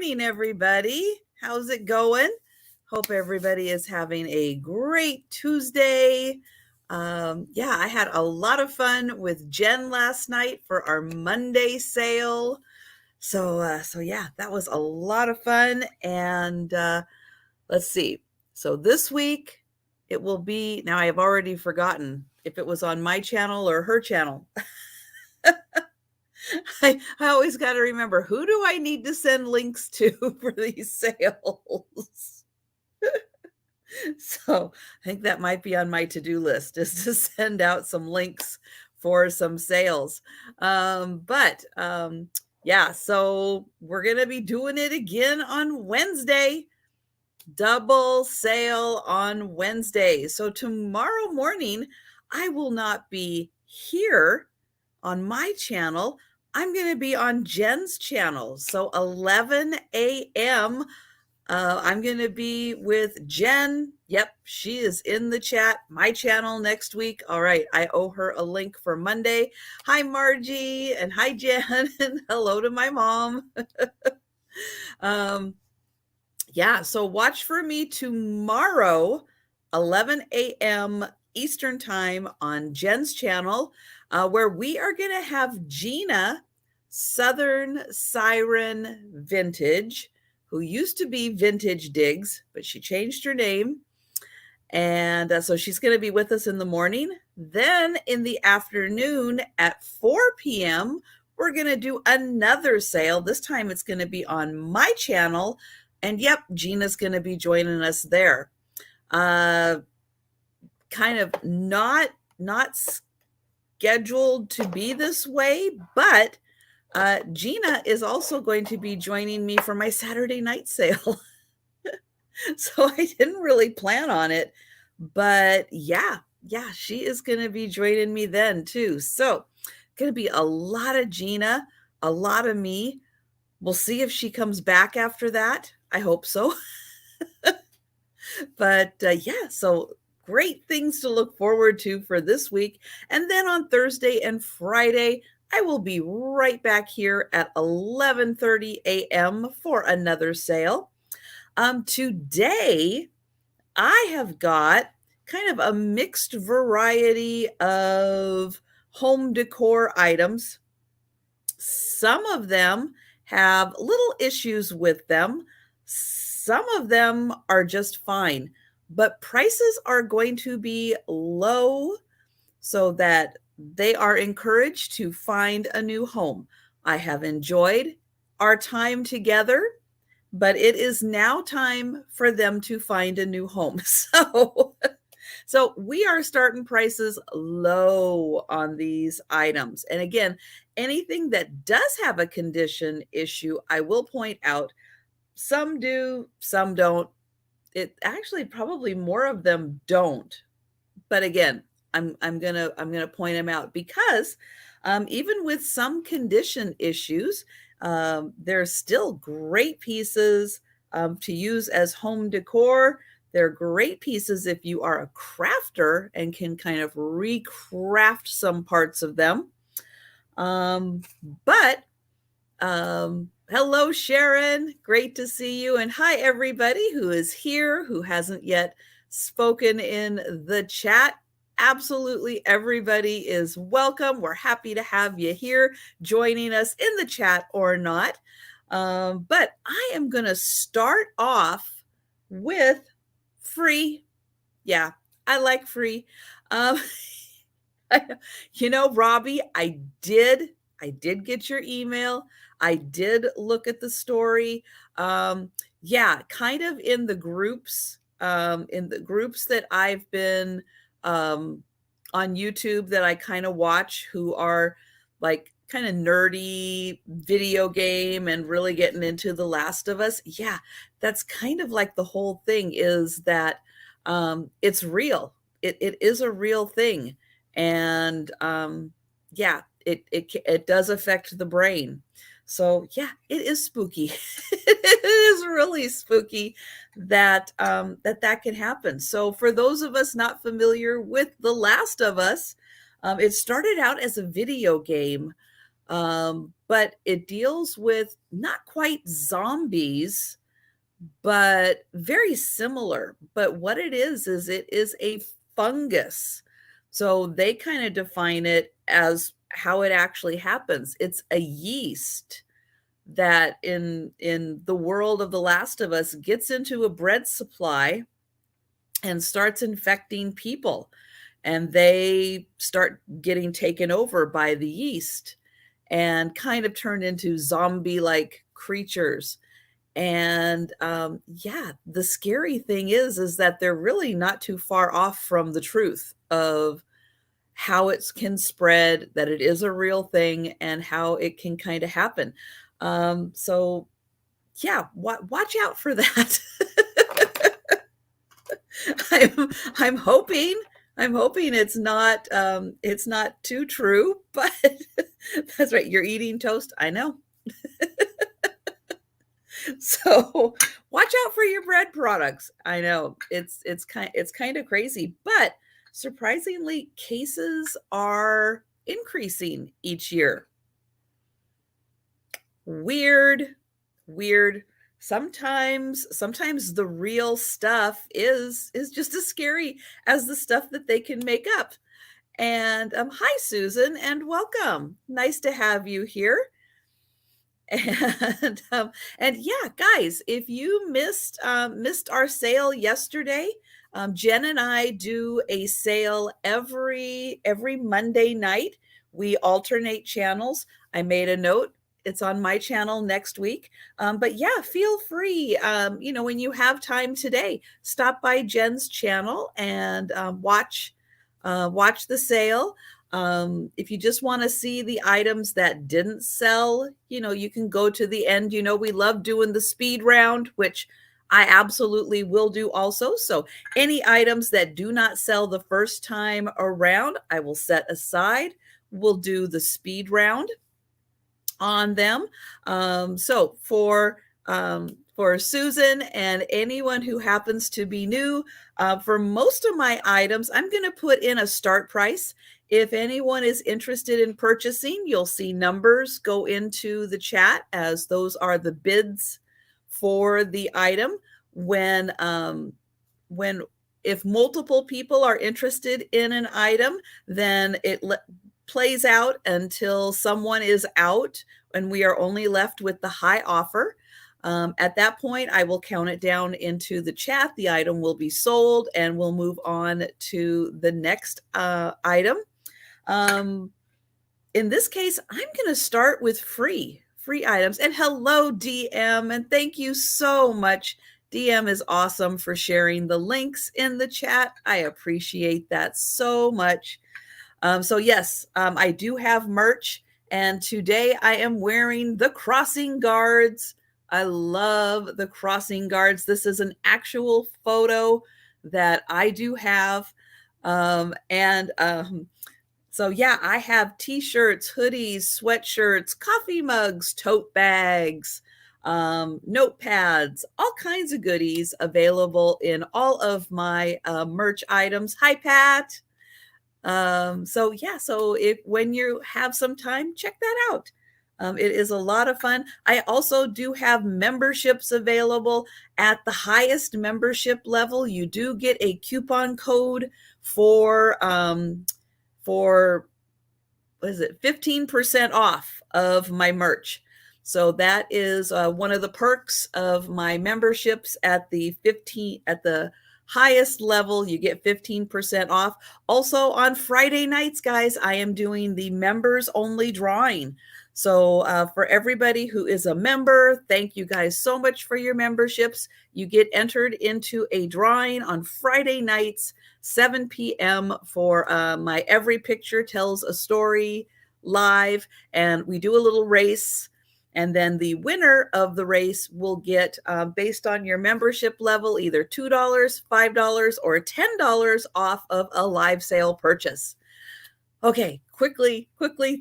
morning, everybody. How's it going? Hope everybody is having a great Tuesday. Yeah, I had a lot of fun with Jen last night for our Monday sale. So yeah, that was a lot of fun. And let's see. So this week it will be, now I have already forgotten if it was on my channel or her channel. I always got to remember, who do I need to send links to for these sales? So I think that might be on my to-do list, is to send out some links for some sales. Yeah, so we're going to be doing it again on Wednesday. Double sale on Wednesday. So tomorrow morning, I will not be here on my channel. I'm going to be on Jen's channel. So 11 a.m. I'm going to be with Jen. Yep, she is in the chat. My channel next week. All right, I owe her a link for Monday. Hi, Margie, and hi, Jen, and hello to my mom. Yeah, so watch for me tomorrow, 11 a.m. Eastern Time on Jen's channel, where we are going to have Gina, Southern Siren Vintage, who used to be Vintage Digs, but she changed her name. And so she's going to be with us in the morning. Then in the afternoon at 4 p.m., we're going to do another sale. This time it's going to be on my channel. And yep, Gina's going to be joining us there. Kind of not scheduled to be this way, but Gina is also going to be joining me for my Saturday night sale. So I didn't really plan on it, but yeah, she is going to be joining me then too. So going to be a lot of Gina, a lot of me. We'll see if she comes back after that. I hope so. But yeah, so great things to look forward to for this week. And then on Thursday and Friday, I will be right back here at 11:30 a.m. for another sale. Today, I have got kind of a mixed variety of home decor items. Some of them have little issues with them. Some of them are just fine, but prices are going to be low so that they are encouraged to find a new home. I have enjoyed our time together, but it is now time for them to find a new home. So we are starting prices low on these items. And again, anything that does have a condition issue, I will point out, some do, some don't. It actually, probably more of them don't. But again, I'm gonna point them out because even with some condition issues, there's still great pieces to use as home decor. They're great pieces if you are a crafter and can kind of recraft some parts of them. Hello, Sharon. Great to see you. And hi, everybody who is here, who hasn't yet spoken in the chat. Absolutely everybody is welcome. We're happy to have you here joining us in the chat or not. But I am going to start off with free. Yeah, I like free. Robbie, I did get your email. I did look at the story. Yeah, kind of in the groups that I've been on YouTube that I kind of watch, who are like kind of nerdy video game and really getting into The Last of Us. Yeah, that's kind of like the whole thing, is that it's real. It is a real thing. And yeah, it does affect the brain. So yeah, it is spooky. It is really spooky that that can happen. So for those of us not familiar with The Last of Us, it started out as a video game, but but it deals with not quite zombies, but very similar. But what it is it is a fungus. So they kind of define it as how it actually happens. It's a yeast that in the world of The Last of Us gets into a bread supply and starts infecting people, and they start getting taken over by the yeast and kind of turn into zombie-like creatures. And yeah, the scary thing is that they're really not too far off from the truth of how it can spread, that it is a real thing, and how it can kind of happen. So yeah, watch out for that. I'm hoping it's not too true, but that's right. You're eating toast. I know. So watch out for your bread products. I know it's kind of crazy, but surprisingly, cases are increasing each year. Weird, weird. Sometimes the real stuff is just as scary as the stuff that they can make up. And hi, Susan, and welcome. Nice to have you here. And yeah, guys, if you missed our sale yesterday, Jen and I do a sale every Monday night. We alternate channels. I made a note. It's on my channel next week. But yeah, feel free, when you have time today, stop by Jen's channel and watch the sale. If you just want to see the items that didn't sell, you can go to the end. We love doing the speed round, which I absolutely will do also. So any items that do not sell the first time around, I will set aside. We'll do the speed round on them. So for Susan and anyone who happens to be new, for most of my items, I'm going to put in a start price. If anyone is interested in purchasing, you'll see numbers go into the chat as those are the bids for the item. If multiple people are interested in an item, then it plays out until someone is out and we are only left with the high offer. At that point, I will count it down into the chat. The item will be sold and we'll move on to the next item. In this case, I'm going to start with free items. And hello, DM, and thank you so much. DM is awesome for sharing the links in the chat. I appreciate that so much. So yes, I do have merch, and today I am wearing the crossing guards. I love the crossing guards. This is an actual photo that I do have. So yeah, I have t-shirts, hoodies, sweatshirts, coffee mugs, tote bags, notepads, all kinds of goodies available in all of my merch items. Hi, Pat. So yeah, so when you have some time, check that out. It is a lot of fun. I also do have memberships available. At the highest membership level, you do get a coupon code for what is it, 15% off of my merch. So that is one of the perks of my memberships. At the highest level, you get 15% off. Also on Friday nights, guys, I am doing the members only drawing. So for everybody who is a member, thank you guys so much for your memberships. You get entered into a drawing on Friday nights, 7 p.m. for my Every Picture Tells a Story live. And we do a little race. And then the winner of the race will get, based on your membership level, either $2, $5, or $10 off of a live sale purchase. Okay, quickly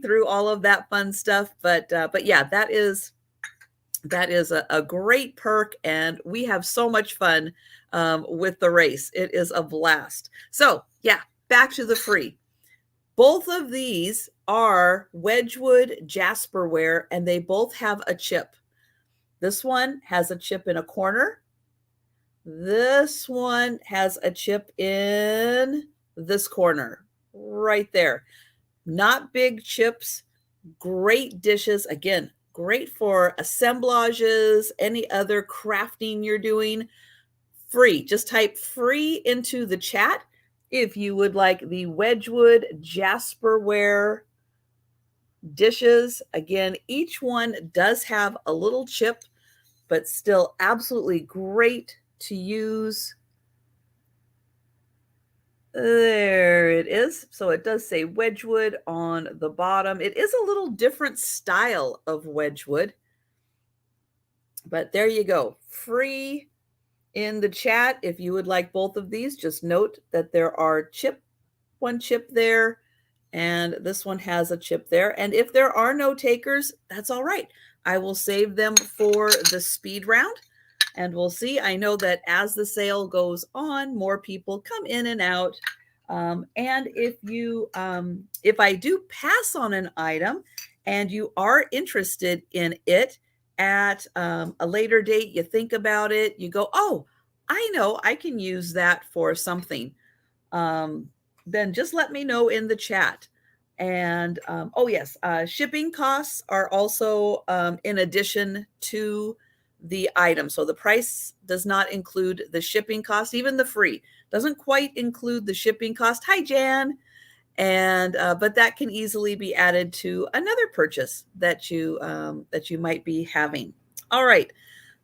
through all of that fun stuff. But yeah, that is a great perk, and we have so much fun with the race. It is a blast. So yeah, back to the free. Both of these are Wedgwood Jasperware, and they both have a chip. This one has a chip in a corner. This one has a chip in this corner, right there. Not big chips, great dishes. Again, great for assemblages, any other crafting you're doing. Free. Just type free into the chat if you would like the Wedgwood Jasperware dishes. Again, each one does have a little chip, but still absolutely great to use. There it is. So it does say Wedgwood on the bottom. It is a little different style of Wedgwood, but there you go. Free in the chat. If you would like both of these, just note that there are one chip there, and this one has a chip there. And if there are no takers, that's all right. I will save them for the speed round, and we'll see. I know that as the sale goes on, more people come in and out. And if I do pass on an item and you are interested in it at a later date, you think about it, you go, oh, I know I can use that for something. Then just let me know in the chat. And oh yes, shipping costs are also in addition to the item. So the price does not include the shipping cost. Even the free doesn't quite include the shipping cost. Hi, Jan. And but that can easily be added to another purchase that you might be having. All right.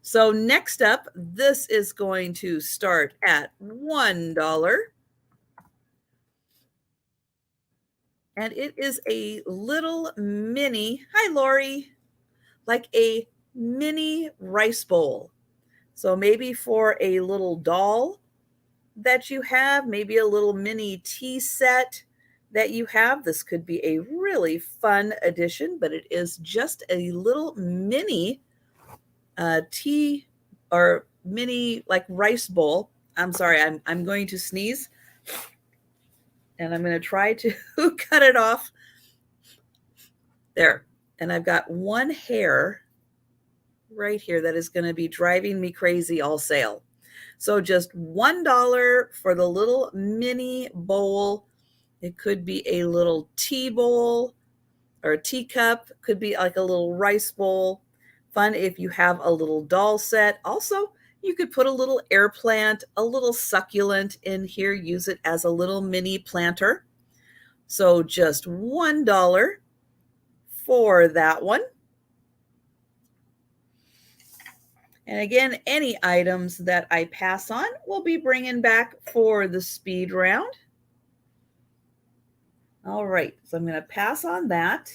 So next up, this is going to start at $1. And it is a little mini, hi Lori, like a mini rice bowl. So maybe for a little doll that you have, maybe a little mini tea set that you have. This could be a really fun addition, but it is just a little mini tea or mini like rice bowl. I'm sorry, I'm going to sneeze, and I'm going to try to cut it off. There. And I've got one hair right here that is going to be driving me crazy all sale. So just $1 for the little mini bowl. It could be a little tea bowl or a teacup. Could be like a little rice bowl. Fun if you have a little doll set. Also, you could put a little air plant, a little succulent in here. Use it as a little mini planter. So just $1 for that one. And again, any items that I pass on will be bringing back for the speed round. All right, so I'm going to pass on that.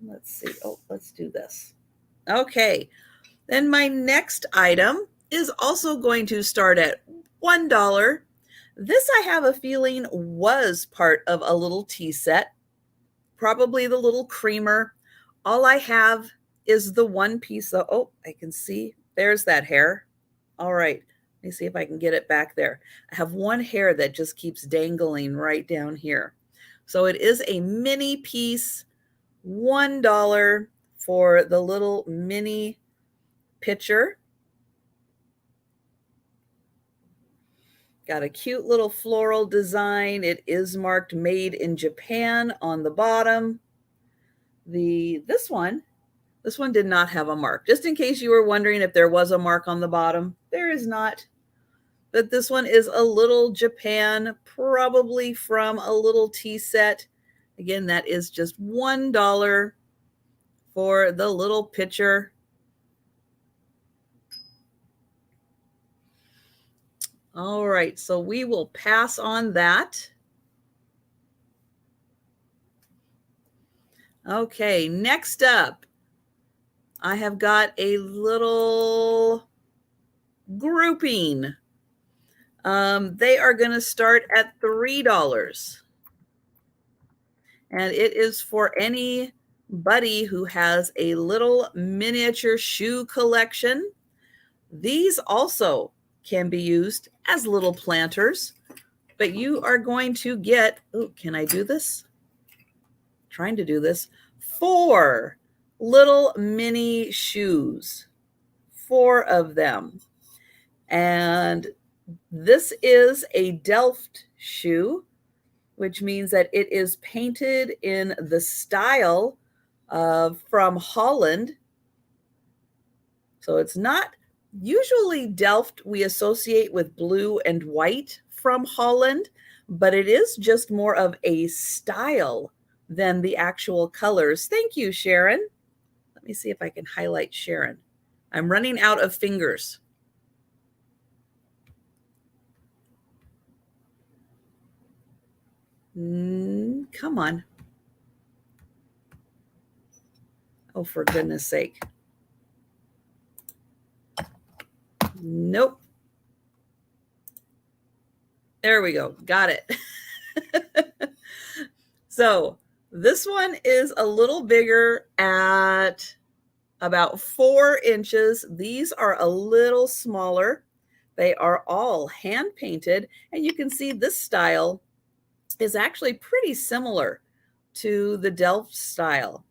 Let's see. Oh, let's do this. Okay, then my next item is also going to start at $1. This, I have a feeling, was part of a little tea set, probably the little creamer. All I have is the one piece of, oh, I can see, there's that hair. All right, let me see if I can get it back there. I have one hair that just keeps dangling right down here. So it is a mini piece, $1 for the little mini pitcher. Got a cute little floral design. It is marked made in Japan on the bottom. This one did not have a mark. Just in case you were wondering if there was a mark on the bottom, there is not. But this one is a little Japan, probably from a little tea set. Again, that is just $1 for the little pitcher. All right, so we will pass on that. Okay, next up, I have got a little grouping. They are going to start at $3. And it is for anybody who has a little miniature shoe collection. These also can be used as little planters, but you are going to get, oh, can I do this? trying to do this, 4 little mini shoes, 4 of them. And this is a Delft shoe, which means that it is painted in the style of from Holland. So it's not usually Delft we associate with blue and white from Holland, but it is just more of a style than the actual colors. Thank you, Sharon. Let me see if I can highlight Sharon. I'm running out of fingers. Come on. Oh, for goodness sake. Nope. There we go. Got it. So this one is a little bigger at about 4 inches. These are a little smaller. They are all hand painted. And you can see this style is actually pretty similar to the Delft style.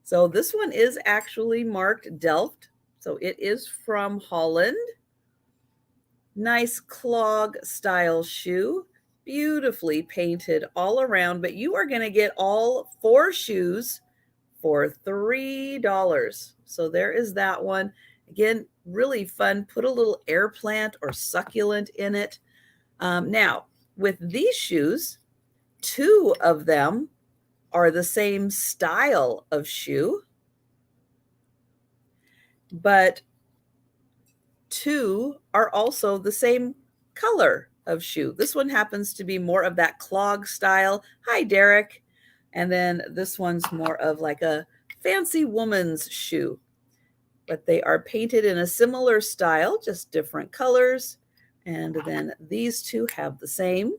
So this one is actually marked Delft. So it is from Holland. Nice clog style shoe, beautifully painted all around, but you are going to get all 4 shoes for $3. So there is that one. Again, really fun. Put a little air plant or succulent in it. Now, with these shoes, 2 of them are the same style of shoe, but 2 are also the same color of shoe. This one happens to be more of that clog style. Hi, Derek. And then this one's more of like a fancy woman's shoe. But they are painted in a similar style, just different colors. And then these 2 have the same.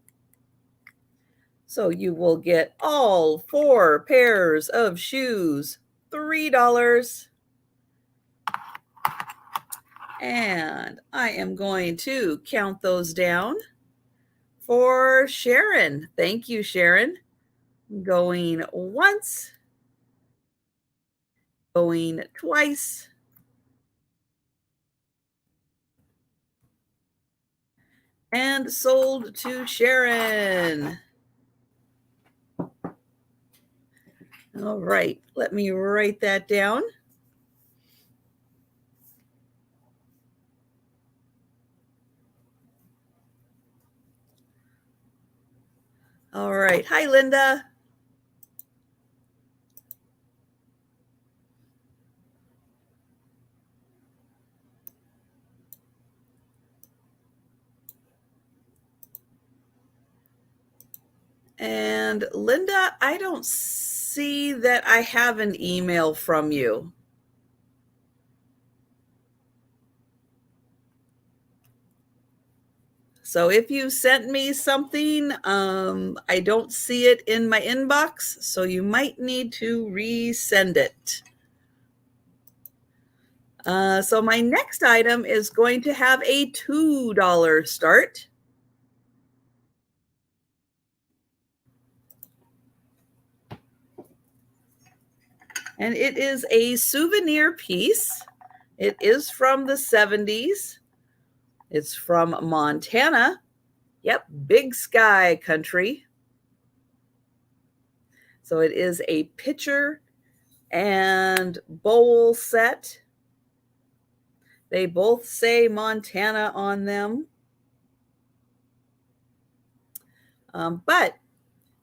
So you will get all 4 pairs of shoes, $3. And I am going to count those down for Sharon. Thank you, Sharon. Going once, going twice, and sold to Sharon. All right, let me write that down. All right. Hi, Linda. And Linda, I don't see that I have an email from you. So if you sent me something, I don't see it in my inbox, so you might need to resend it. So my next item is going to have a $2 start. And it is a souvenir piece. It is from the 70s. It's from Montana. Yep, Big Sky country. So it is a pitcher and bowl set. They both say Montana on them. But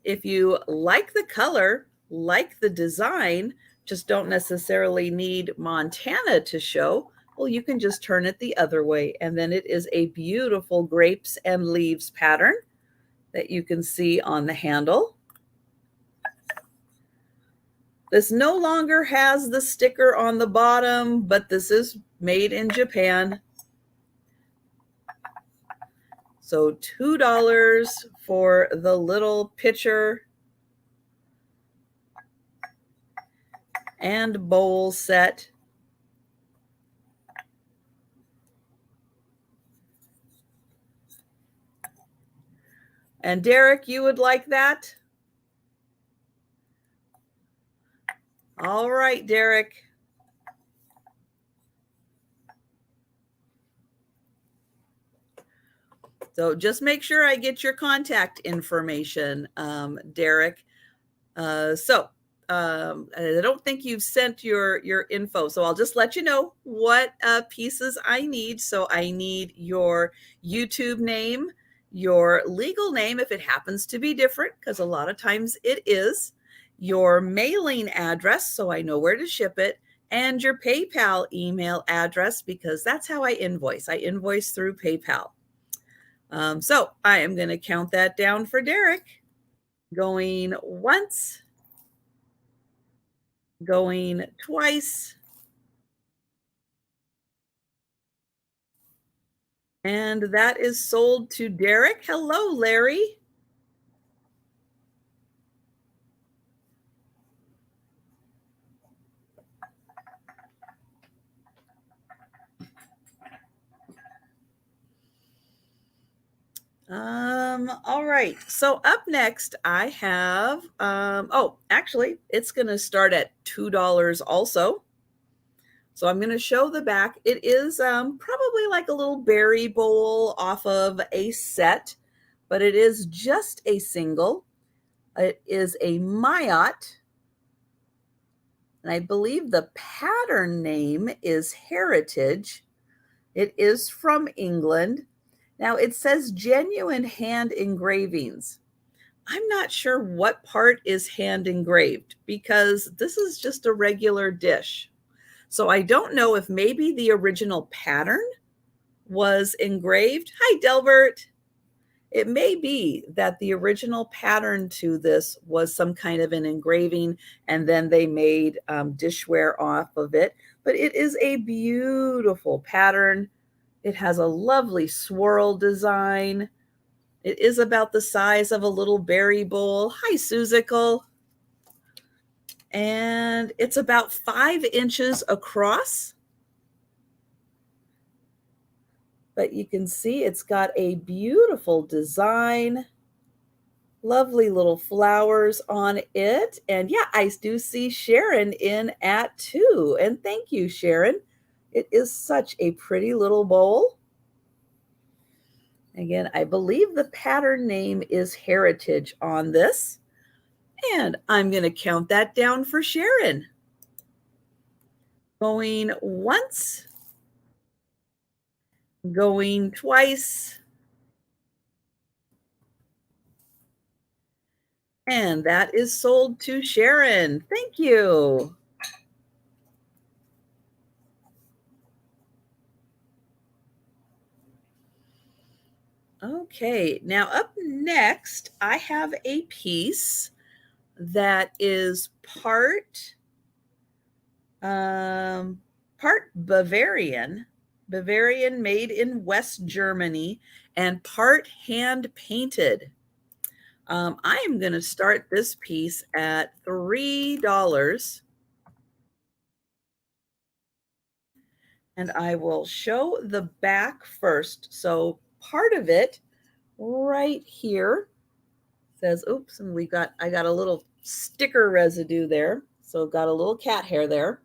if you like the color, like the design, just don't necessarily need Montana to show, well, you can just turn it the other way. And then it is a beautiful grapes and leaves pattern that you can see on the handle. This no longer has the sticker on the bottom, but this is made in Japan. So $2 for the little pitcher and bowl set. And Derek, you would like that? All right, Derek. So just make sure I get your contact information, Derek. I don't think you've sent your info, so I'll just let you know what pieces I need. So I need your YouTube name, your legal name if it happens to be different, because a lot of times it is, your mailing address so I know where to ship it, and your PayPal email address because that's how I invoice. I invoice through PayPal. So I am going to count that down for Derek. Going once, going twice, and that is sold to Derek. Hello, Larry. All right. So up next, I have, oh, actually, it's going to start at $2 also. So I'm going to show the back. It is probably like a little berry bowl off of a set, but it is just a single. It is a Mayotte, and I believe the pattern name is Heritage. It is from England. Now it says genuine hand engravings. I'm not sure what part is hand engraved because this is just a regular dish. So I don't know if maybe the original pattern was engraved. Hi, Delbert. It may be that the original pattern to this was some kind of an engraving and then they made dishware off of it. But it is a beautiful pattern. It has a lovely swirl design. It is about the size of a little berry bowl. Hi, Suzical. And it's about 5 inches across. But you can see it's got a beautiful design. Lovely little flowers on it. And yeah, I do see Sharon in at 2. And thank you, Sharon. It is such a pretty little bowl. Again, I believe the pattern name is Heritage on this. And I'm going to count that down for Sharon. Going once, going twice, and that is sold to Sharon. Thank you. Okay, now up next, I have a piece that is part Bavarian, made in West Germany, and part hand painted. I am going to start this piece at $3, and I will show the back first. So part of it right here says, oops, and I got a little sticker residue there. So got a little cat hair there.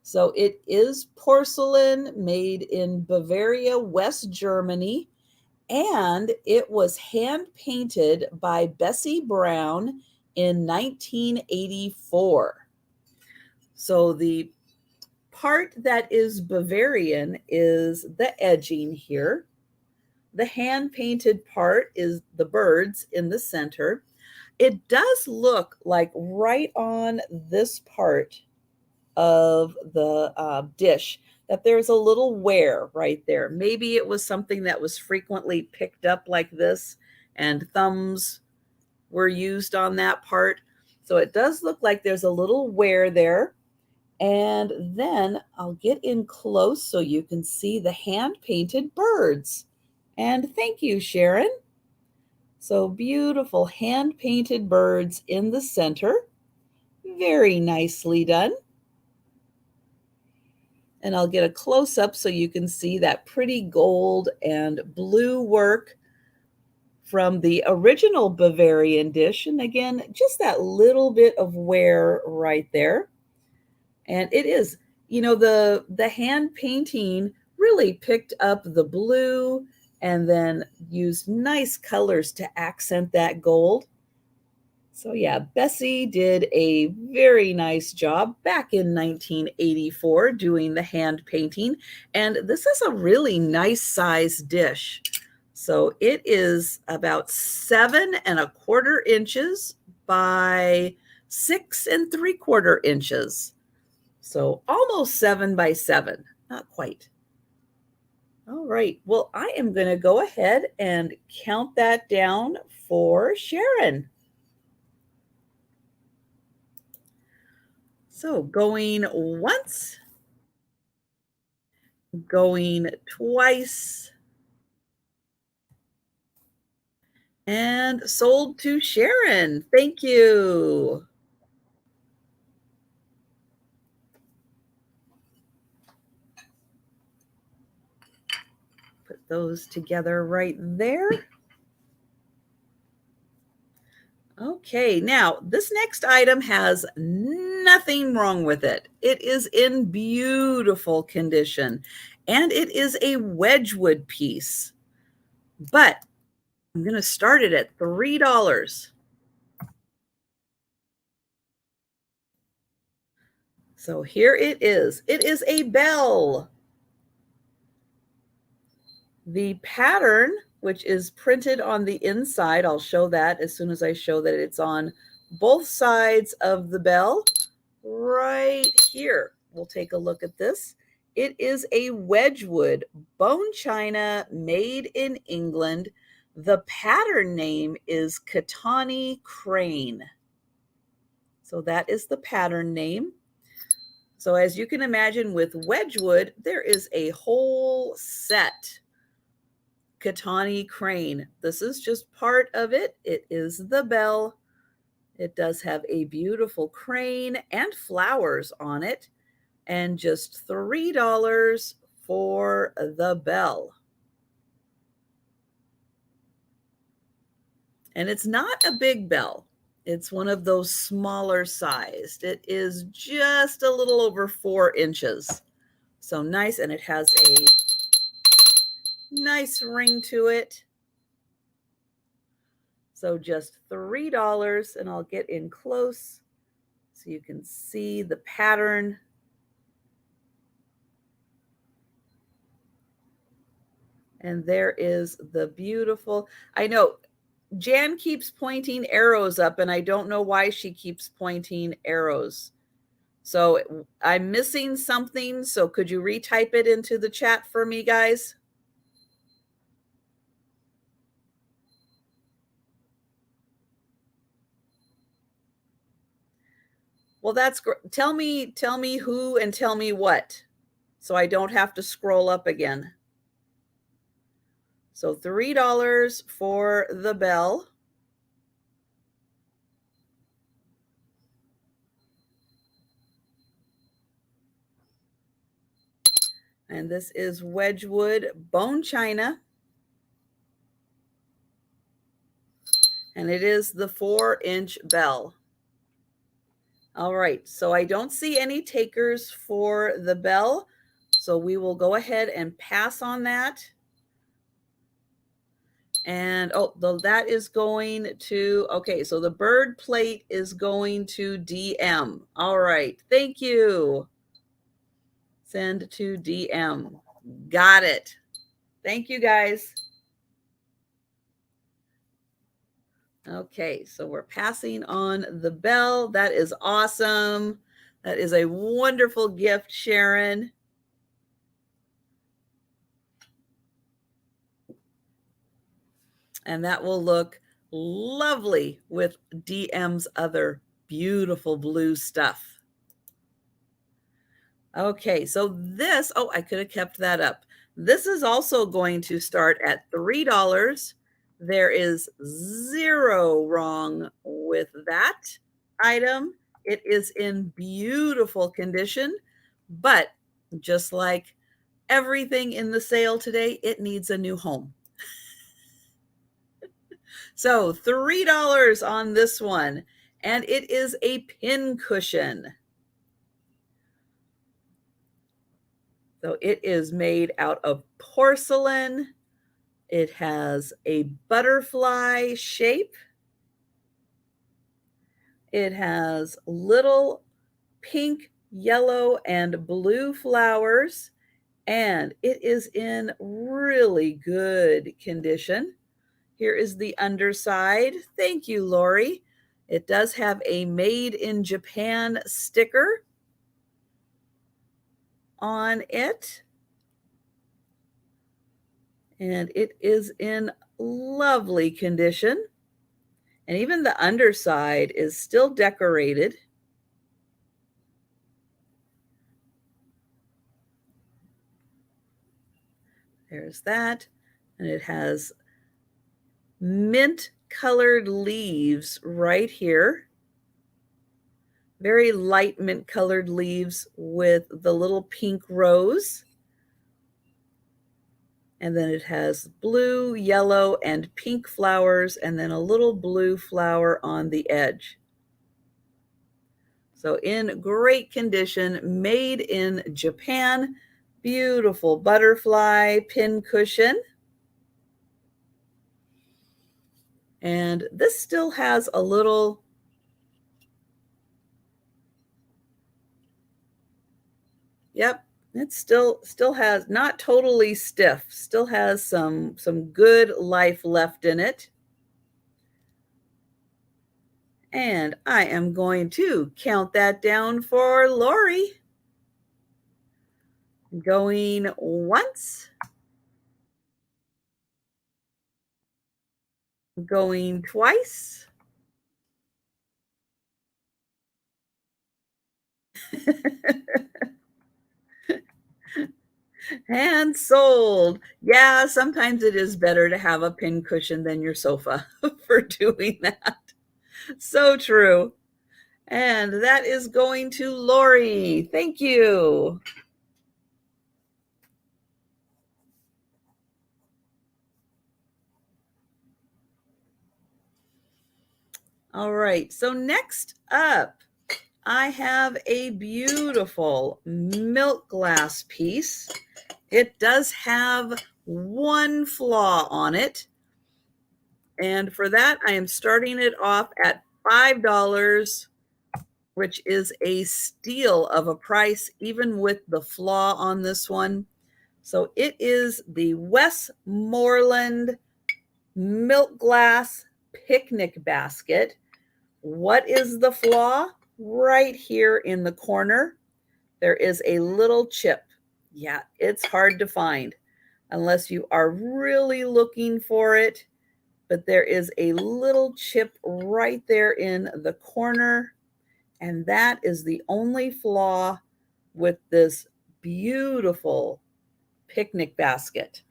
So it is porcelain made in Bavaria, West Germany, and it was hand painted by Bessie Brown in 1984. So the part that is Bavarian is the edging here. The hand painted part is the birds in the center. It does look like right on this part of the dish that there's a little wear right there. Maybe it was something that was frequently picked up like this and thumbs were used on that part. So it does look like there's a little wear there. And then I'll get in close so you can see the hand-painted birds. And thank you, Sharon. So beautiful hand-painted birds in the center. Very nicely done. And I'll get a close-up so you can see that pretty gold and blue work from the original Bavarian dish. And again, just that little bit of wear right there. And it is, the hand painting really picked up the blue and then used nice colors to accent that gold. So yeah, Bessie did a very nice job back in 1984 doing the hand painting. And this is a really nice size dish. So it is about 7¼ inches by 6¾ inches. So almost 7 by 7, not quite. All right, well, I am going to go ahead and count that down for Sharon. So going once, going twice, and sold to Sharon. Thank you. Put those together right there. Okay, now this next item has nothing wrong with it. It is in beautiful condition, and it is a Wedgwood piece. But I'm going to start it at $3. So here it is. It is a bell. The pattern, which is printed on the inside, I'll show that as soon as I show that it's on both sides of the bell. Right here, we'll take a look at this. It is a Wedgwood bone china made in England. The pattern name is Katani Crane. So that is the pattern name. So as you can imagine with Wedgwood, there is a whole set. Katani Crane. This is just part of it. It is the bell. It does have a beautiful crane and flowers on it, and just $3 for the bell. And it's not a big bell. It's one of those smaller sized. It is just a little over 4 inches. So nice, and it has a nice ring to it. So just $3, and I'll get in close so you can see the pattern. And there is the beautiful, I know Jan keeps pointing arrows up, and I don't know why she keeps pointing arrows. So I'm missing something. So could you retype it into the chat for me, guys? Well, that's great. Tell me who and tell me what, so I don't have to scroll up again. So $3 for the bell. And this is Wedgwood bone china. And it is the 4-inch bell. All right, so I don't see any takers for the bell. So we will go ahead and pass on that. And that is going to, okay, so the bird plate is going to DM. All right, thank you. Send to DM. Got it. Thank you, guys. Okay, so we're passing on the bell. That is awesome. That is a wonderful gift, Sharon. And that will look lovely with DM's other beautiful blue stuff. Okay, so this, I could have kept that up. This is also going to start at $3. There is zero wrong with that item. It is in beautiful condition, but just like everything in the sale today, it needs a new home. So $3 on this one, and it is a pin cushion. So it is made out of porcelain. It has a butterfly shape. It has little pink, yellow, and blue flowers, and it is in really good condition. Here is the underside. Thank you, Lori. It does have a Made in Japan sticker on it, and it is in lovely condition. And even the underside is still decorated. There's that. And it has mint colored leaves right here. Very light mint colored leaves with the little pink rose. And then it has blue, yellow, and pink flowers, and then a little blue flower on the edge. So in great condition, made in Japan. Beautiful butterfly pin cushion. And this still has a little, yep, it still has, not totally stiff, still has some good life left in it. And I am going to count that down for Lori. Going once, going twice. And sold. Yeah, sometimes it is better to have a pin cushion than your sofa for doing that. So true. And that is going to Lori. Thank you. All right, so next up, I have a beautiful milk glass piece. It does have one flaw on it. And for that, I am starting it off at $5, which is a steal of a price, even with the flaw on this one. So it is the Westmoreland milk glass picnic basket. What is the flaw? Right here in the corner, there is a little chip. Yeah, it's hard to find unless you are really looking for it. But there is a little chip right there in the corner. And that is the only flaw with this beautiful picnic basket.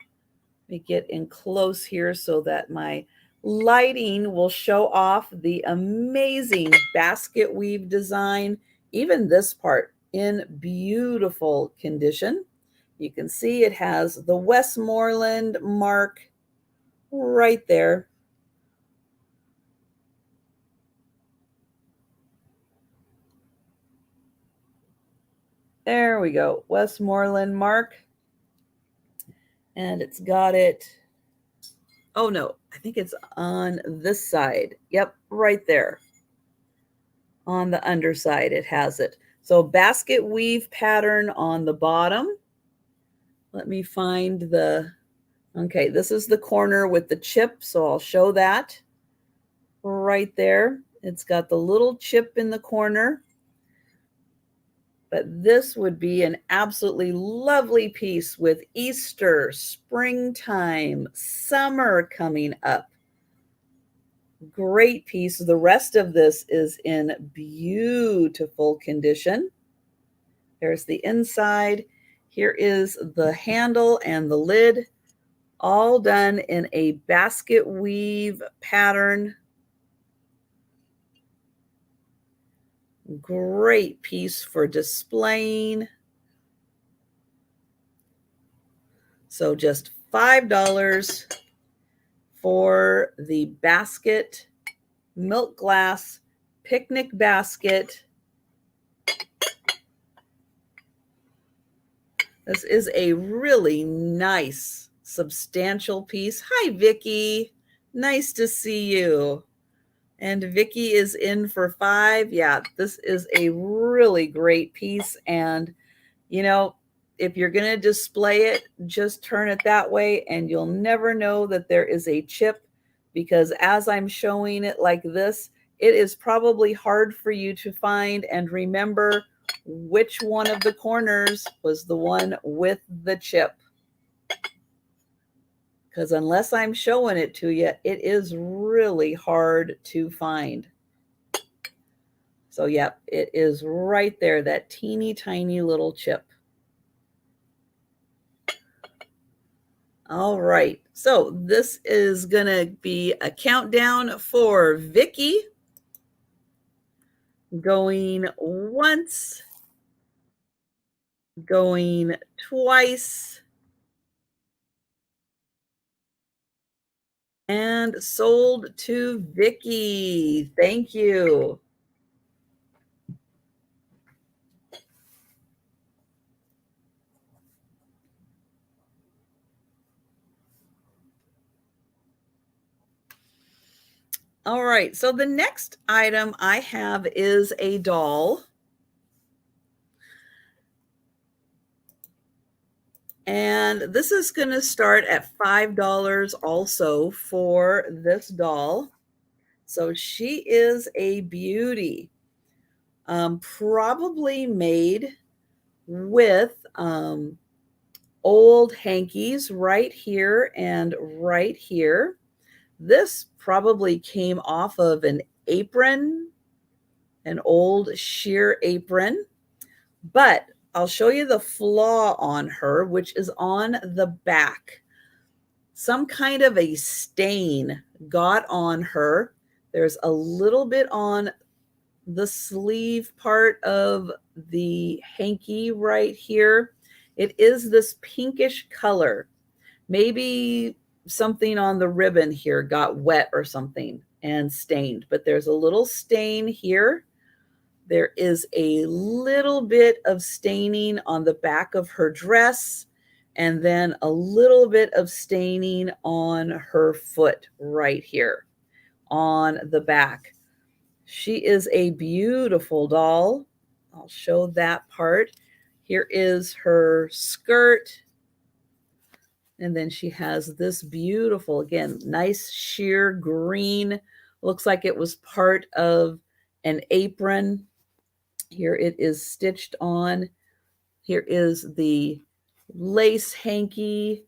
Let me get in close here so that my lighting will show off the amazing basket weave design. Even this part in beautiful condition. You can see it has the Westmoreland mark right there. There we go, Westmoreland mark. And it's got it, oh no, I think it's on this side. Yep, right there. On the underside, it has it. So basket weave pattern on the bottom. Let me find the, okay, this is the corner with the chip, so I'll show that right there. It's got the little chip in the corner. But this would be an absolutely lovely piece with Easter, springtime, summer coming up. Great piece. The rest of this is in beautiful condition. There's the inside. Here is the handle and the lid, all done in a basket weave pattern. Great piece for displaying. So just $5 for the basket milk glass picnic basket. This is a really nice, substantial piece. Hi, Vicky. Nice to see you. And Vicky is in for 5. Yeah, this is a really great piece. And, you know, if you're going to display it, just turn it that way and you'll never know that there is a chip, because as I'm showing it like this, it is probably hard for you to find and remember which one of the corners was the one with the chip. Because unless I'm showing it to you, it is really hard to find. So, yep, it is right there, that teeny tiny little chip. All right, so this is going to be a countdown for Vicky. Going once, going twice, and sold to Vicky. Thank you. All right, so the next item I have is a doll. And this is going to start at $5 also for this doll. So she is a beauty. Probably made with old hankies right here and right here. This probably came off of an apron, an old sheer apron, but I'll show you the flaw on her, which is on the back. Some kind of a stain got on her. There's a little bit on the sleeve part of the hanky right here. It is this pinkish color. Maybe something on the ribbon here got wet or something and stained, but there's a little stain here. There is a little bit of staining on the back of her dress, and then a little bit of staining on her foot right here on the back. She is a beautiful doll. I'll show that part. Here is her skirt. And then she has this beautiful, again, nice sheer green. Looks like it was part of an apron. Here it is stitched on. Here is the lace hanky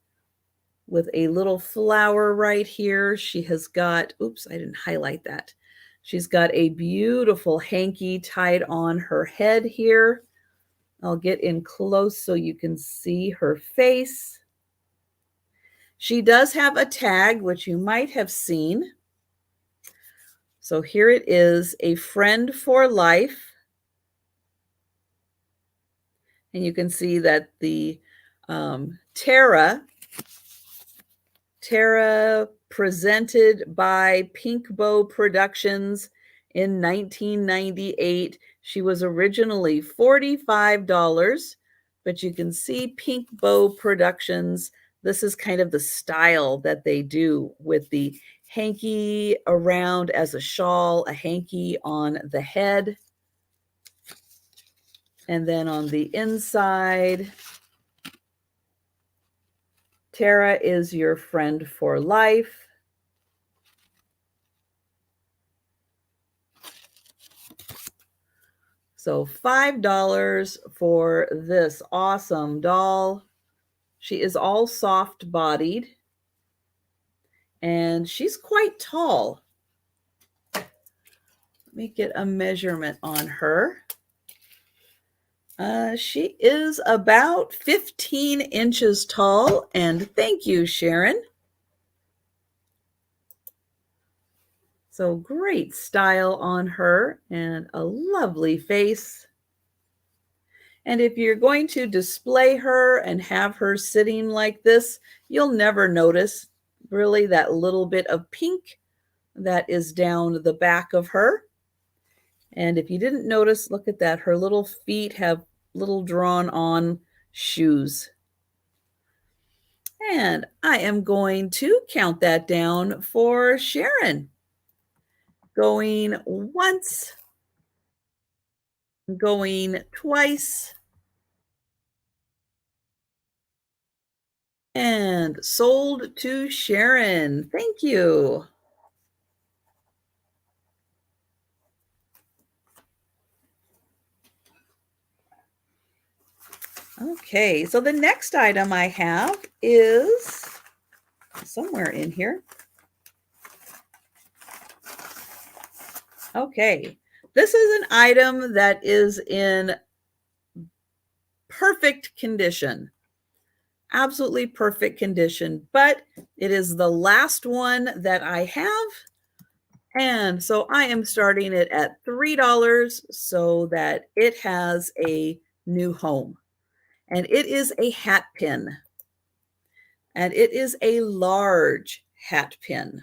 with a little flower right here. She has got, oops, I didn't highlight that. She's got a beautiful hanky tied on her head here. I'll get in close so you can see her face. She does have a tag, which you might have seen. So here it is, a friend for life. And you can see that the Tara presented by Pink Bow Productions in 1998. She was originally $45, but you can see Pink Bow Productions. This is kind of the style that they do with the hanky around as a shawl, a hanky on the head. And then on the inside, Tara is your friend for life. So $5 for this awesome doll. She is all soft-bodied, and she's quite tall. Let me get a measurement on her. She is about 15 inches tall, and thank you, Sharon. So great style on her and a lovely face. And if you're going to display her and have her sitting like this, you'll never notice really that little bit of pink that is down the back of her. And if you didn't notice, look at that. Her little feet have little drawn on shoes. And I am going to count that down for Sharon. Going once, going twice, and sold to Sharon. Thank you. Okay, so the next item I have is somewhere in here. Okay, this is an item that is in perfect condition. Absolutely perfect condition, but it is the last one that I have. And so I am starting it at $3 so that it has a new home. And it is a hat pin. And it is a large hat pin.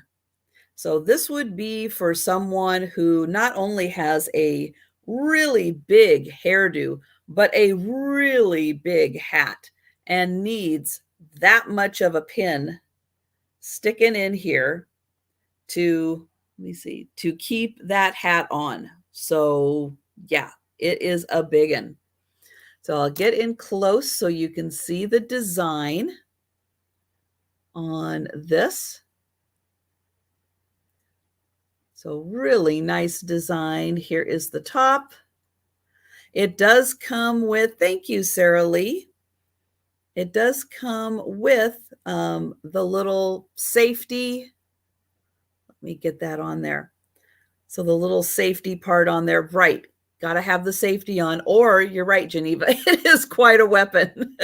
So this would be for someone who not only has a really big hairdo, but a really big hat and needs that much of a pin sticking in here to, let me see, to keep that hat on. So yeah, it is a big one. So I'll get in close so you can see the design on this. So really nice design. Here is the top. It does come with, thank you, Sarah Lee. It does come with the little safety. Let me get that on there. So the little safety part on there, right. Got to have the safety on, or you're right, Geneva. It is quite a weapon.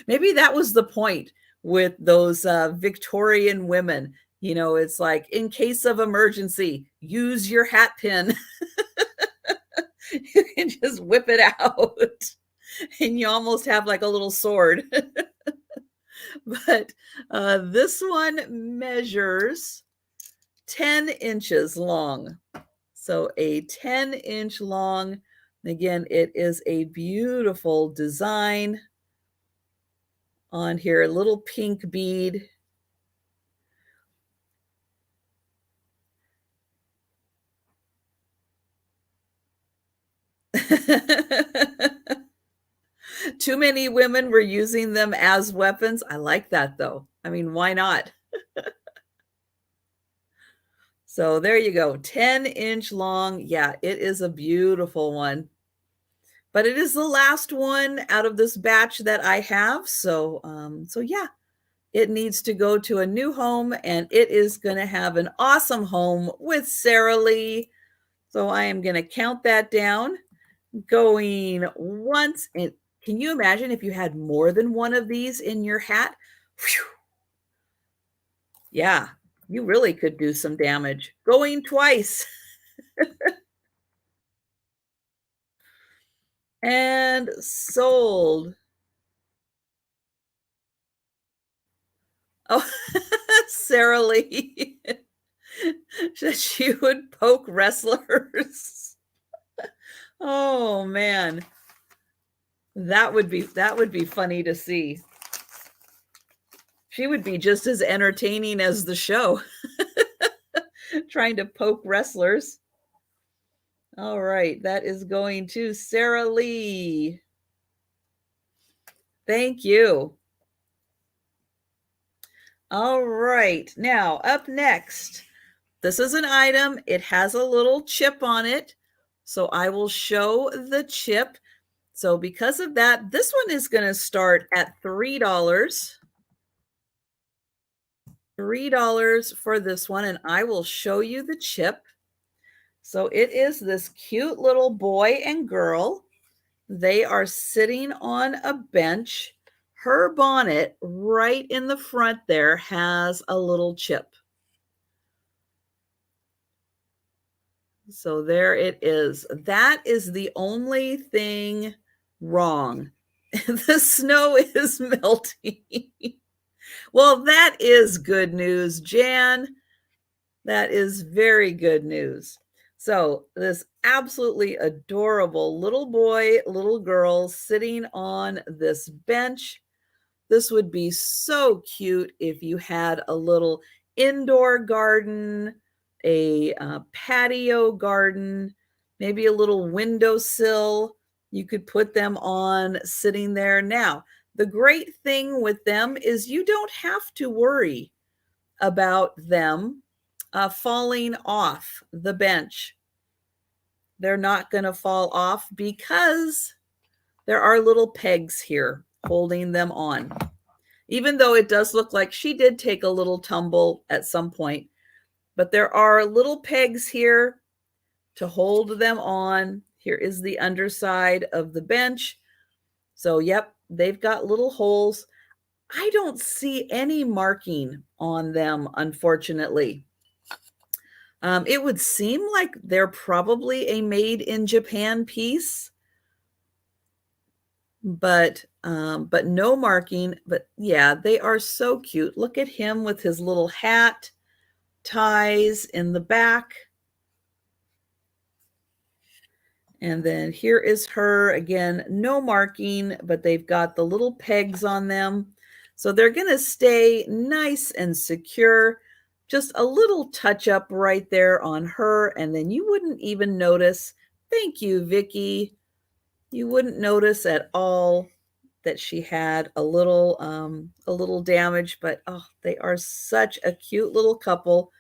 Maybe that was the point with those Victorian women. You know, it's like, in case of emergency, use your hat pin. You can just whip it out and you almost have like a little sword. But this one measures 10 inches long. So a 10-inch long. Again, it is a beautiful design on here, a little pink bead. Too many women were using them as weapons. I like that though. I mean, why not? So there you go, 10-inch long. Yeah, it is a beautiful one. But it is the last one out of this batch that I have. So, so yeah, it needs to go to a new home, and it is going to have an awesome home with Sarah Lee. So I am going to count that down, going once. And can you imagine if you had more than one of these in your hat? Whew. Yeah, you really could do some damage. Going twice. And sold. Oh, Sarah Lee. She would poke wrestlers. Oh man. That would be funny to see. She would be just as entertaining as the show. Trying to poke wrestlers. All right, that is going to Sarah Lee. Thank you. All right, now up next. This is an item. It has a little chip on it. So I will show the chip. So because of that, this one is going to start at $3. $3 for this one, and I will show you the chip. So it is this cute little boy and girl. They are sitting on a bench. Her bonnet right in the front there has a little chip. So there it is. That is the only thing wrong. The snow is melting. Well, that is good news, Jan. That is very good news. So this absolutely adorable little boy, little girl sitting on this bench. This would be so cute if you had a little indoor garden, a patio garden, maybe a little windowsill. You could put them on sitting there. Now, the great thing with them is you don't have to worry about them falling off the bench. They're not going to fall off because there are little pegs here holding them on. Even though it does look like she did take a little tumble at some point, but there are little pegs here to hold them on. Here is the underside of the bench. So, yep, they've got little holes. I don't see any marking on them, unfortunately. It would seem like they're probably a made in Japan piece, but no marking. But yeah, they are so cute. Look at him with his little hat, ties in the back. And then here is her again, no marking, but they've got the little pegs on them. So they're going to stay nice and secure. Just a little touch up right there on her. And then you wouldn't even notice. Thank you, Vicky. You wouldn't notice at all that she had a little damage, but oh, they are such a cute little couple.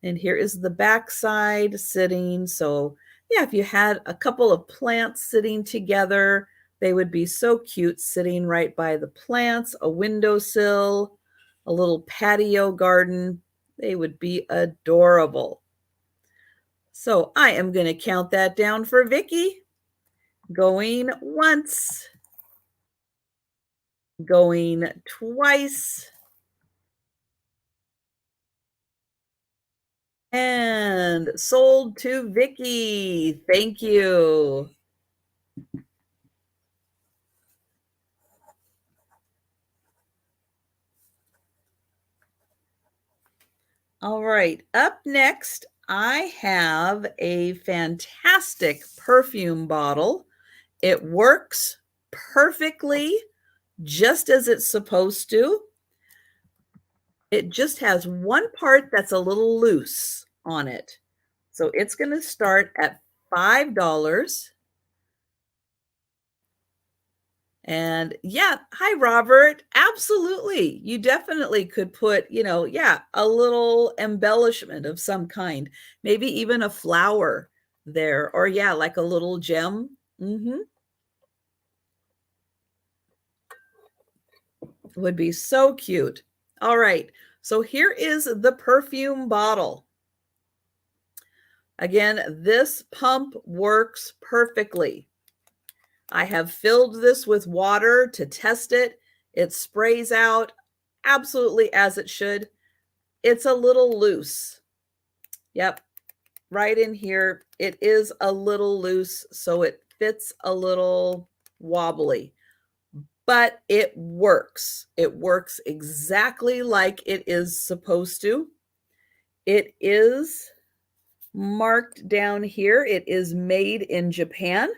And here is the back side sitting. So yeah, if you had a couple of plants sitting together, they would be so cute sitting right by the plants, a windowsill, a little patio garden. They would be adorable. So I am going to count that down for Vicky. Going once, going twice, and sold to Vicky. Thank you. All right, up next, I have a fantastic perfume bottle. It works perfectly, just as it's supposed to. It just has one part that's a little loose on it. So it's going to start at $5. And yeah, hi, Robert. Absolutely. You definitely could put, a little embellishment of some kind, maybe even a flower there, or yeah, like a little gem. Would be so cute. All right. So here is the perfume bottle. Again, this pump works perfectly. I have filled this with water to test it. It sprays out absolutely as it should. It's a little loose. Yep, right in here. It is a little loose, so it fits a little wobbly, but it works. It works exactly like it is supposed to. It is marked down here. It is made in Japan.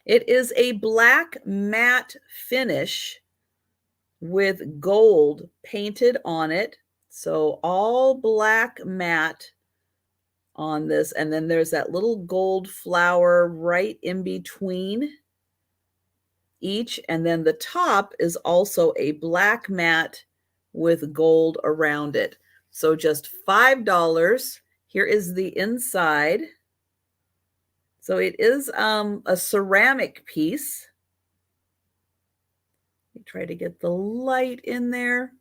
It is a black matte finish with gold painted on it. So all black matte on this. And then there's that little gold flower right in between each. And then the top is also a black matte with gold around it. So just $5. Here is the inside. So it is a ceramic piece. Try to get the light in there.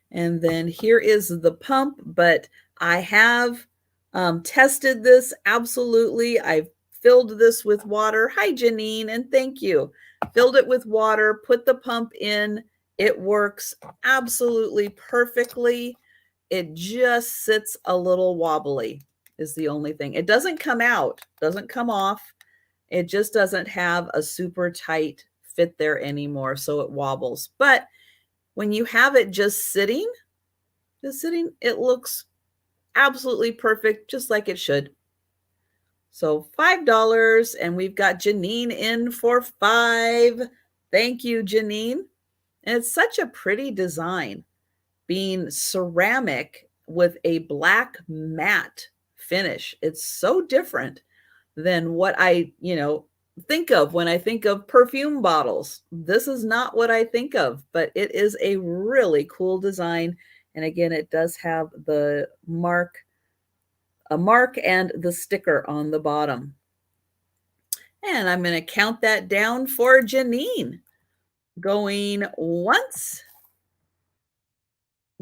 And then here is the pump, but I have tested this absolutely. I've filled this with water. Hi, Janine, and thank you. Filled it with water, put the pump in. It works absolutely perfectly. It just sits a little wobbly is the only thing. It doesn't come out, doesn't come off. It just doesn't have a super tight fit there anymore, so it wobbles. But when you have it just sitting, it looks absolutely perfect, just like it should. So $5, and we've got Janine in for 5. Thank you, Janine. And it's such a pretty design, being ceramic with a black matte finish. It's so different than what I, think of when I think of perfume bottles. This is not what I think of, but it is a really cool design. And again, it does have a mark and the sticker on the bottom. And I'm going to count that down for Janine. Going once,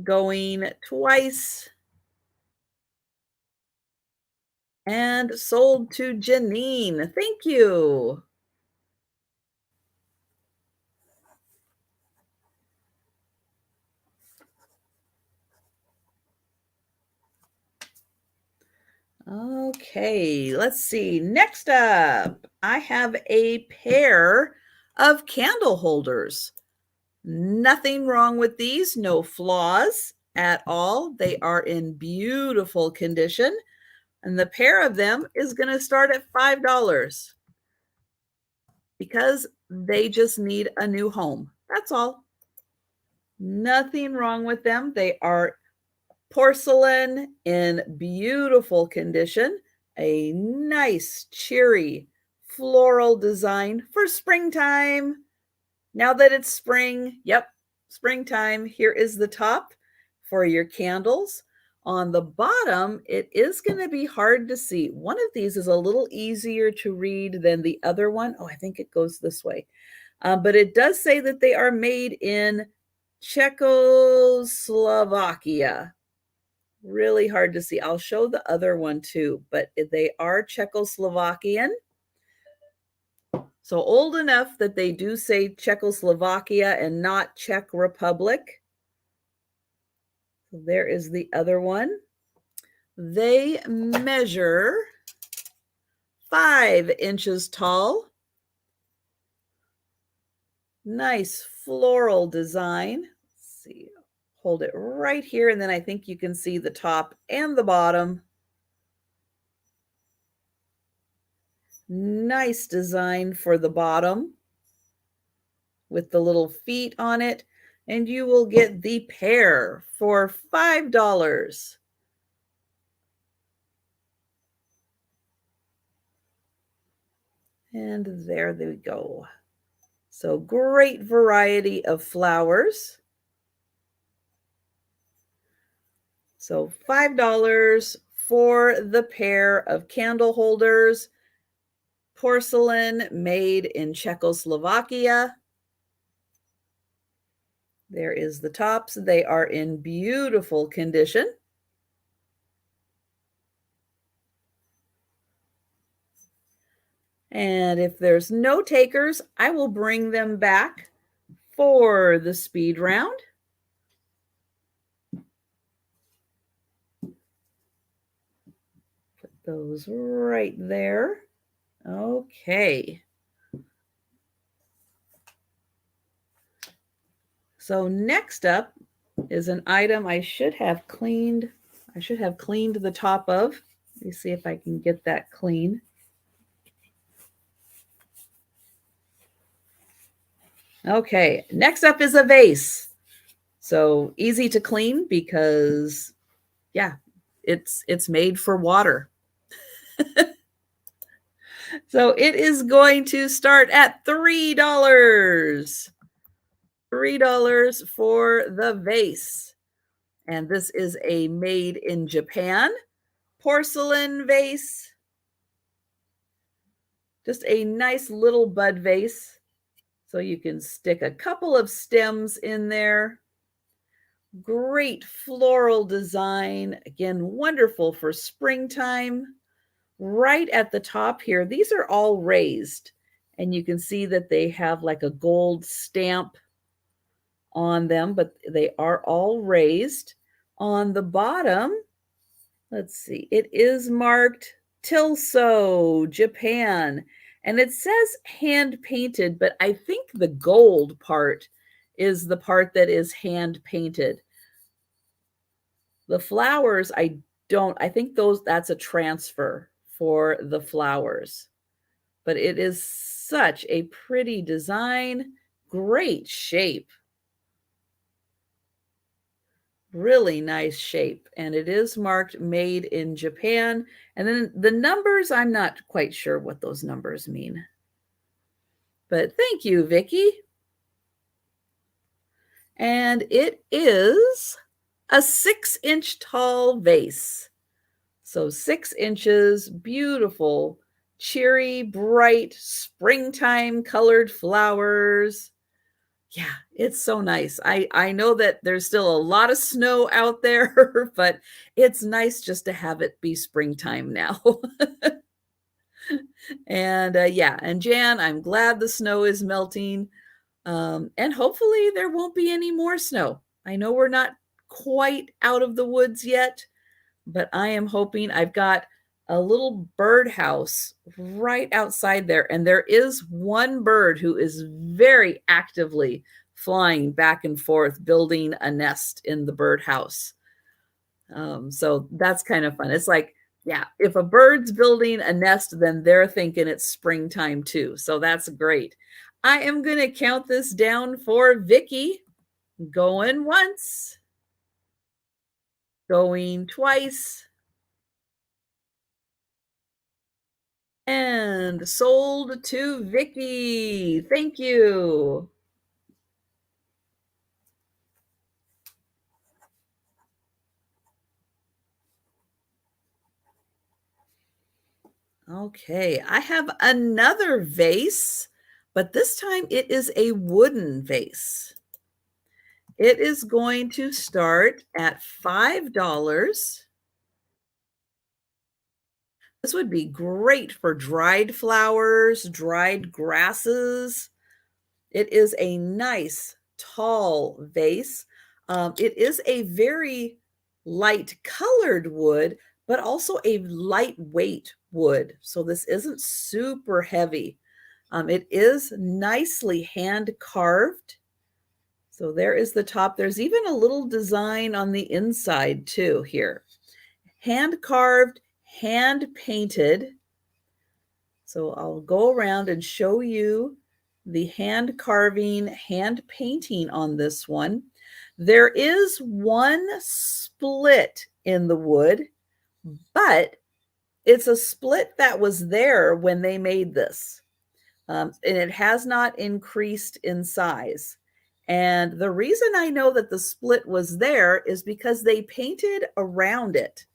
going twice, and sold to Janine. Thank you. Okay, let's see. Next up, I have a pair of candle holders. Nothing wrong with these, no flaws at all. They are in beautiful condition. And the pair of them is going to start at $5 because they just need a new home. That's all. Nothing wrong with them. They are porcelain in beautiful condition. A nice, cheery floral design for springtime. Now that it's spring, yep, springtime. Here is the top for your candles. On the bottom, it is going to be hard to see. One of these is a little easier to read than the other one. Oh, I think it goes this way. But it does say that they are made in Czechoslovakia. Really hard to see. I'll show the other one too, but they are Czechoslovakian. So old enough that they do say Czechoslovakia and not Czech Republic. So there is the other one. They measure 5 inches tall. Nice floral design. Let's see. Hold it right here, and then I think you can see the top and the bottom. Nice design for the bottom with the little feet on it. And you will get the pair for $5. And there they go. So great variety of flowers. So $5 for the pair of candle holders. Porcelain made in Czechoslovakia. There is the tops. They are in beautiful condition. And if there's no takers, I will bring them back for the speed round. Put those right there. Okay. So next up is an item I should have cleaned. I should have cleaned the top of. Let me see if I can get that clean. Okay, next up is a vase. So easy to clean because, yeah, it's made for water. So it is going to start at $3. $3 for the vase. And this is a made in Japan porcelain vase. Just a nice little bud vase. So you can stick a couple of stems in there. Great floral design. Again, wonderful for springtime. Right at the top here, these are all raised. And you can see that they have like a gold stamp on them, but they are all raised. On the bottom, let's see, it is marked Tilso, Japan. And it says hand painted, but I think the gold part is the part that is hand painted. The flowers I don't, I think that's a transfer for the flowers, but it is such a pretty design, great shape. Really nice shape, and it is marked made in Japan. And then the numbers, I'm not quite sure what those numbers mean. But thank you, Vicky. And it is a 6-inch tall vase. So 6 inches, beautiful, cheery, bright, springtime colored flowers. Yeah, it's so nice. I know that there's still a lot of snow out there, but it's nice just to have it be springtime now. And yeah, and Jan, I'm glad the snow is melting. And hopefully there won't be any more snow. I know we're not quite out of the woods yet, but I am hoping. I've got a little birdhouse right outside there, and there is one bird who is very actively flying back and forth, building a nest in the birdhouse. So that's kind of fun. It's like, yeah, if a bird's building a nest, then they're thinking it's springtime too. So that's great. I am going to count this down for Vicky. Going once, going twice, and sold to Vicky. Thank you. Okay, I have another vase, but this time it is a wooden vase. It is going to start at $5. This would be great for dried flowers, dried grasses. It is a nice, tall vase. It is a very light colored wood, but also a lightweight wood. So this isn't super heavy. It is nicely hand carved. So there is the top. There's even a little design on the inside too here. Hand carved, hand painted. So I'll go around and show you the hand carving, hand painting on this one. There is one split in the wood, but it's a split that was there when they made this. And it has not increased in size. And the reason I know that the split was there is because they painted around it.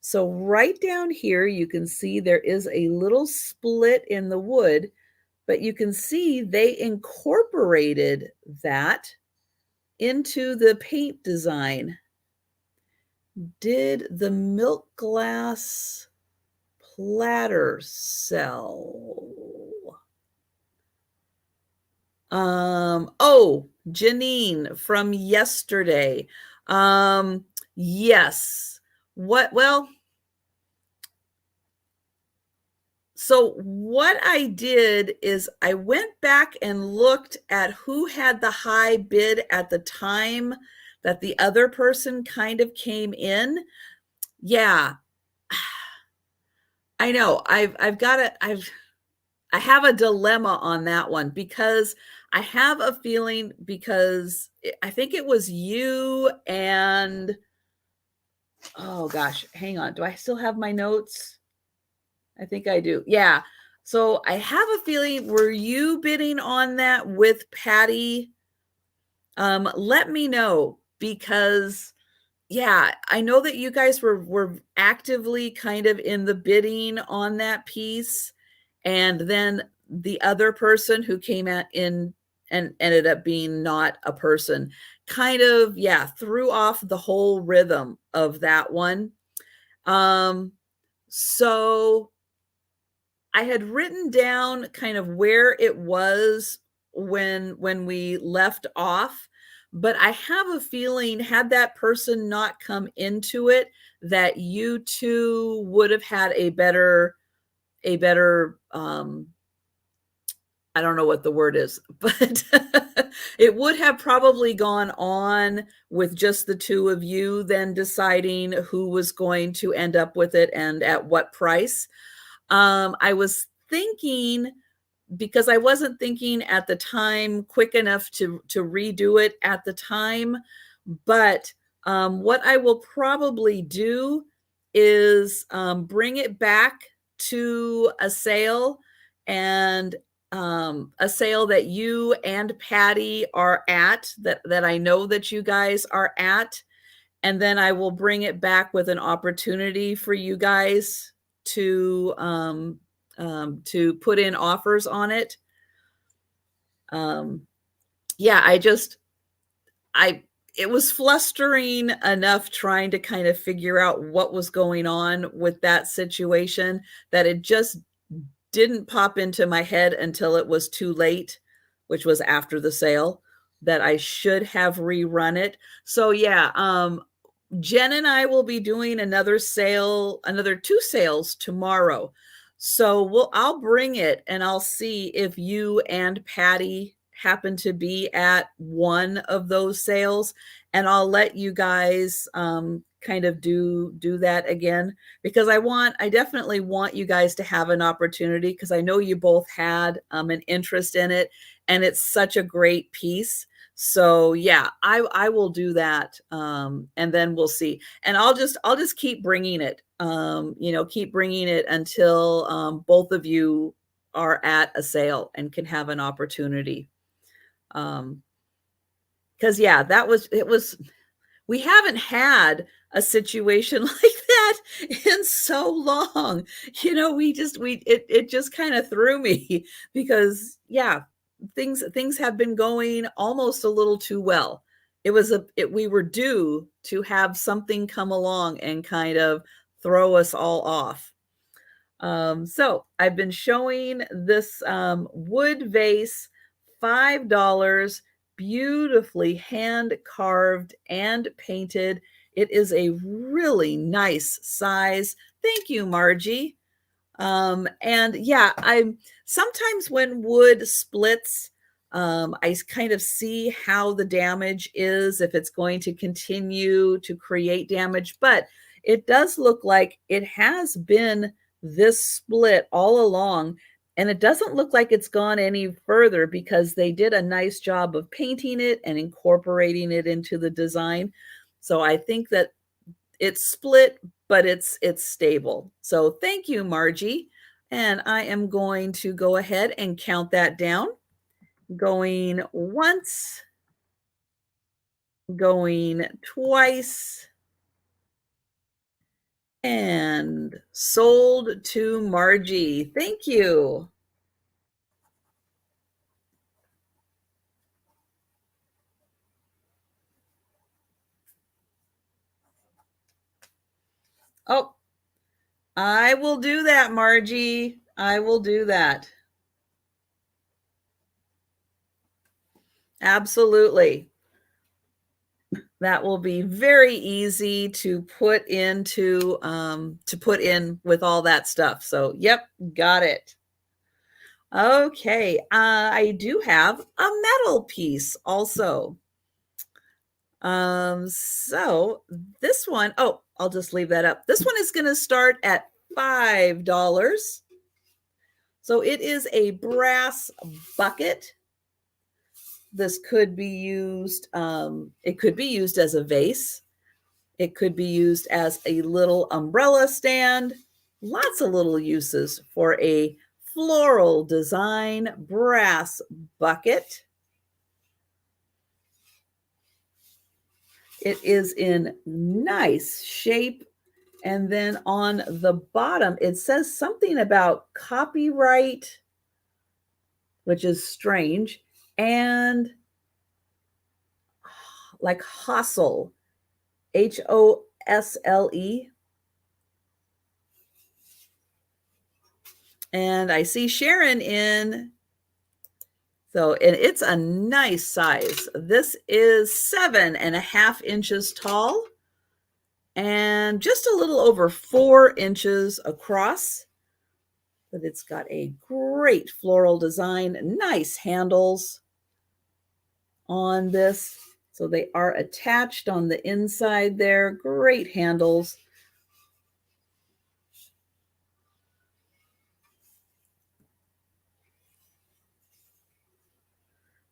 So right down here, you can see there is a little split in the wood, but you can see they incorporated that into the paint design. Did the milk glass platter sell? Oh, Janine from yesterday. Yes. Well, so what I did is I went back and looked at who had the high bid at the time that the other person kind of came in. Yeah. I know. I have a dilemma on that one because I have a feeling, because I think it was you and, oh gosh, hang on. Do I still have my notes? I think I do. Yeah. So I have a feeling, were you bidding on that with Patty? Let me know, because yeah, I know that you guys were actively kind of in the bidding on that piece. And then the other person who came in and ended up being not a person kind of, yeah, threw off the whole rhythm of that one. So I had written down kind of where it was when we left off, but I have a feeling, had that person not come into it, that you two would have had a better I don't know what the word is, but it would have probably gone on with just the two of you, then deciding who was going to end up with it and at what price. I was thinking, because I wasn't thinking at the time quick enough to redo it at the time, but what I will probably do is bring it back to a sale, and a sale that you and Patty are at, that I know that you guys are at, and then I will bring it back with an opportunity for you guys to put in offers on it. Yeah, it was flustering enough trying to kind of figure out what was going on with that situation that it just didn't pop into my head until it was too late, which was after the sale, that I should have rerun it. So yeah, Jen and I will be doing another sale, another 2 sales tomorrow. So I'll bring it and I'll see if you and Patty happen to be at one of those sales, and I'll let you guys kind of do that again, because I definitely want you guys to have an opportunity, because I know you both had an interest in it, and it's such a great piece. So yeah, I will do that, and then we'll see. And I'll just keep bringing it, keep bringing it until both of you are at a sale and can have an opportunity. Because yeah, we haven't had a situation like that in so long. It just kind of threw me, because yeah, things have been going almost a little too well. We were due to have something come along and kind of throw us all off. So I've been showing this wood vase, $5, beautifully hand carved and painted. It is a really nice size. Thank you, Margie. And yeah, sometimes when wood splits, I kind of see how the damage is, if it's going to continue to create damage, but it does look like it has been this split all along, and it doesn't look like it's gone any further, because they did a nice job of painting it and incorporating it into the design. So I think that it's split, but it's stable. So thank you, Margie. And I am going to go ahead and count that down. Going once, going twice, and sold to Margie. Thank you. Oh, I will do that, Margie. I will do that. Absolutely. That will be very easy to put in with all that stuff. So, yep, got it. Okay, I do have a metal piece also. So this one, oh, I'll just leave that up. This one is going to start at $5. So it is a brass bucket. This could be used, it could be used as a vase. It could be used as a little umbrella stand. Lots of little uses for a floral design brass bucket. It is in nice shape. And then on the bottom, it says something about copyright, which is strange, and like Hosle, Hosle. And I see Sharon in. So, and it's a nice size. This is 7.5 inches tall and just a little over 4 inches across. But it's got a great floral design, nice handles on this. So they are attached on the inside there. Great handles.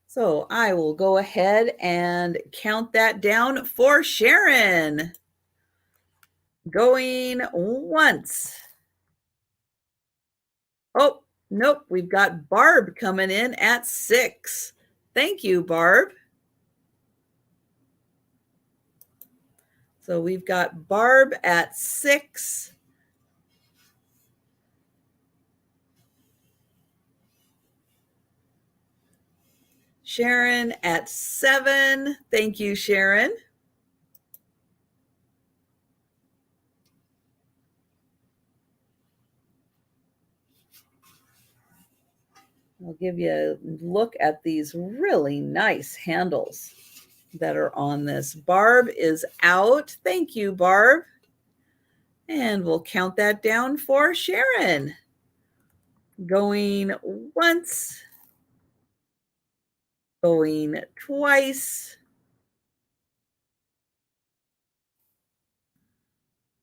So I will go ahead and count that down for Sharon. Going once. Oh, nope. We've got Barb coming in at 6. Thank you, Barb. So we've got Barb at 6. Sharon at 7. Thank you, Sharon. I'll give you a look at these really nice handles that are on this. Barb is out. Thank you, Barb. And we'll count that down for Sharon. Going once. Going twice.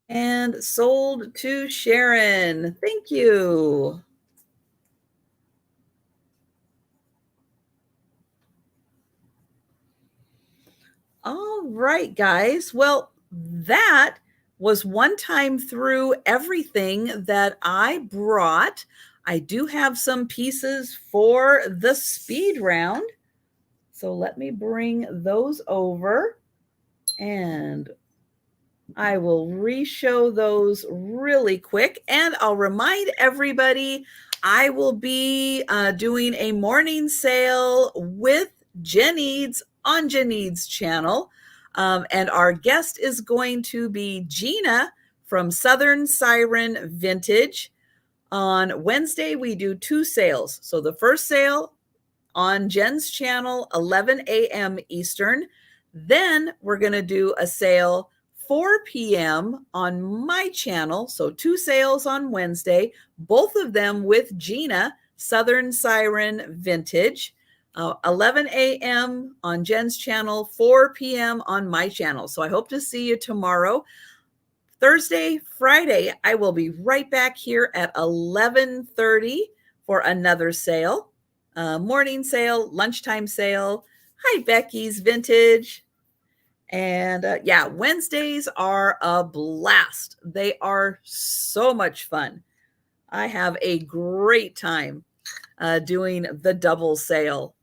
And sold to Sharon. Thank you. All right, guys. Well, that was one time through everything that I brought. I do have some pieces for the speed round. So let me bring those over and I will re-show those really quick. And I'll remind everybody, I will be doing a morning sale with Jenny's on Jenny's channel. And our guest is going to be Gina from Southern Siren Vintage. On Wednesday, we do 2 sales. So the first sale on Jen's channel, 11 a.m. Eastern. Then we're going to do a sale 4 p.m. on my channel. So 2 sales on Wednesday, both of them with Gina, Southern Siren Vintage. 11 a.m. on Jen's channel, 4 p.m. on my channel. So I hope to see you tomorrow. Thursday, Friday, I will be right back here at 11:30 for another sale. Morning sale, lunchtime sale. Hi, Becky's Vintage. And yeah, Wednesdays are a blast. They are so much fun. I have a great time doing the double sale.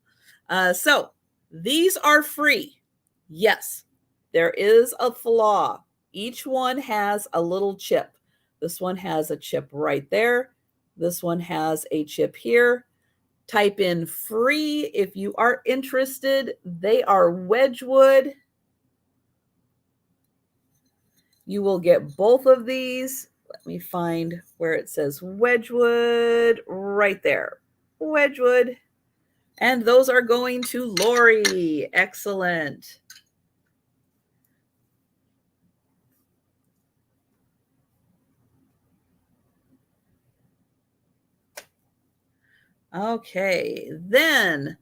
So these are free. Yes, there is a flaw. Each one has a little chip. This one has a chip right there. This one has a chip here. Type in free if you are interested. They are Wedgwood. You will get both of these. Let me find where it says Wedgwood right there. Wedgwood. And those are going to Lori. Excellent. Okay, then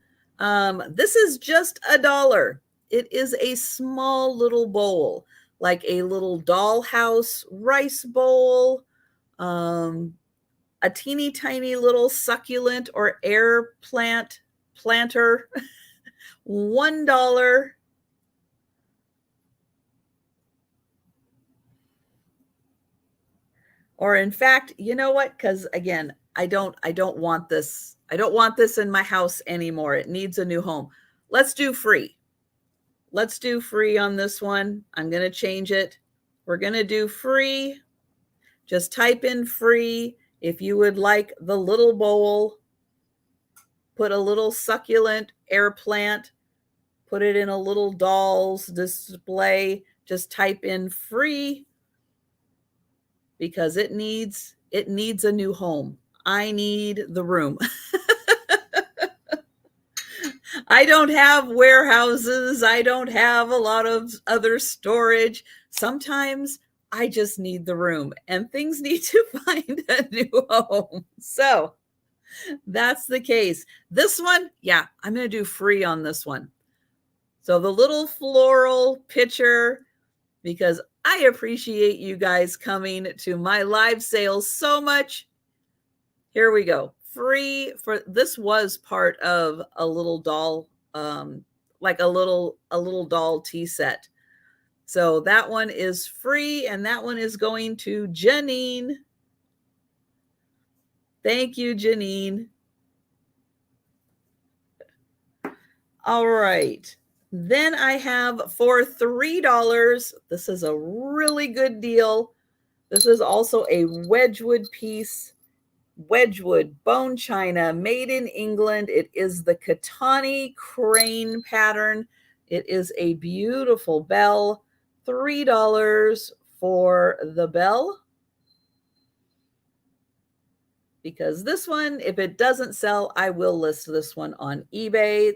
this is just $1. It is a small little bowl, like a little dollhouse rice bowl, a teeny tiny little succulent or air planter, $1. Or in fact, you know what? Because again, I don't want this. I don't want this in my house anymore. It needs a new home. Let's do free. Let's do free on this one. I'm going to change it. We're going to do free. Just type in free. If you would like the little bowl, put a little succulent air plant, put it in a little doll's display. Just type in free because it needs a new home. I need the room. I don't have warehouses. I don't have a lot of other storage. Sometimes I just need the room and things need to find a new home. So that's the case. This one, yeah, I'm going to do free on this one. So the little floral picture, because I appreciate you guys coming to my live sales so much. Here we go. Free for this was part of a little doll, like a little doll tea set. So that one is free and that one is going to Janine. Thank you, Janine. All right. Then I have for $3. This is a really good deal. This is also a Wedgwood piece. Wedgwood bone china made in England. It is the Katani crane pattern. It is a beautiful bell. $3 for the bell. Because this one, if it doesn't sell, I will list this one on eBay.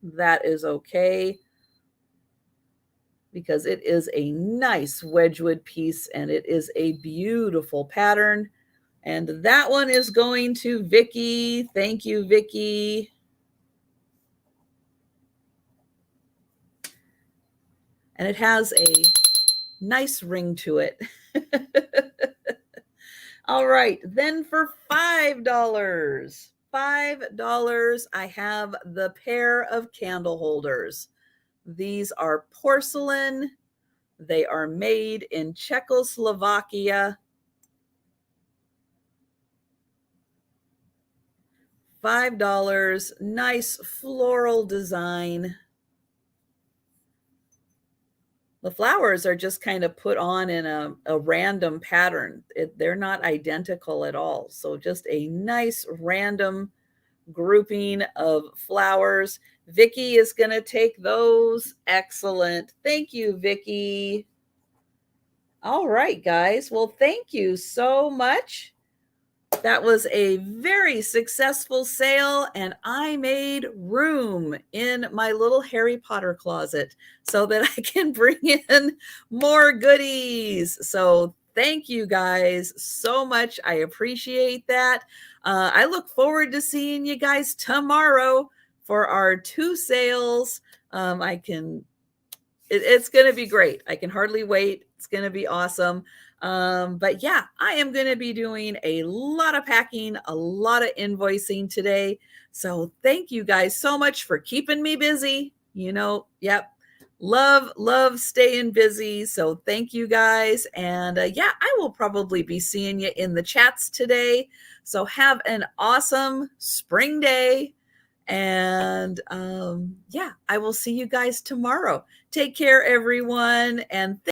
That is okay. Because it is a nice Wedgwood piece and it is a beautiful pattern. And that one is going to Vicky. Thank you, Vicky. And it has a nice ring to it. All right, then for $5, I have the pair of candle holders. These are porcelain. They are made in Czechoslovakia. $5, nice floral design. The flowers are just kind of put on in a random pattern. They're not identical at all. So just a nice random grouping of flowers. Vicky is going to take those. Excellent. Thank you, Vicky. All right, guys. Well, thank you so much. That was a very successful sale, and I made room in my little Harry Potter closet so that I can bring in more goodies. So thank you guys so much. I appreciate that. I look forward to seeing you guys tomorrow for our 2 sales. It's going to be great. I can hardly wait. It's going to be awesome. But yeah, I am going to be doing a lot of packing, a lot of invoicing today. So thank you guys so much for keeping me busy. Yep. Love staying busy. So thank you guys. And yeah, I will probably be seeing you in the chats today. So have an awesome spring day. And yeah, I will see you guys tomorrow. Take care, everyone. And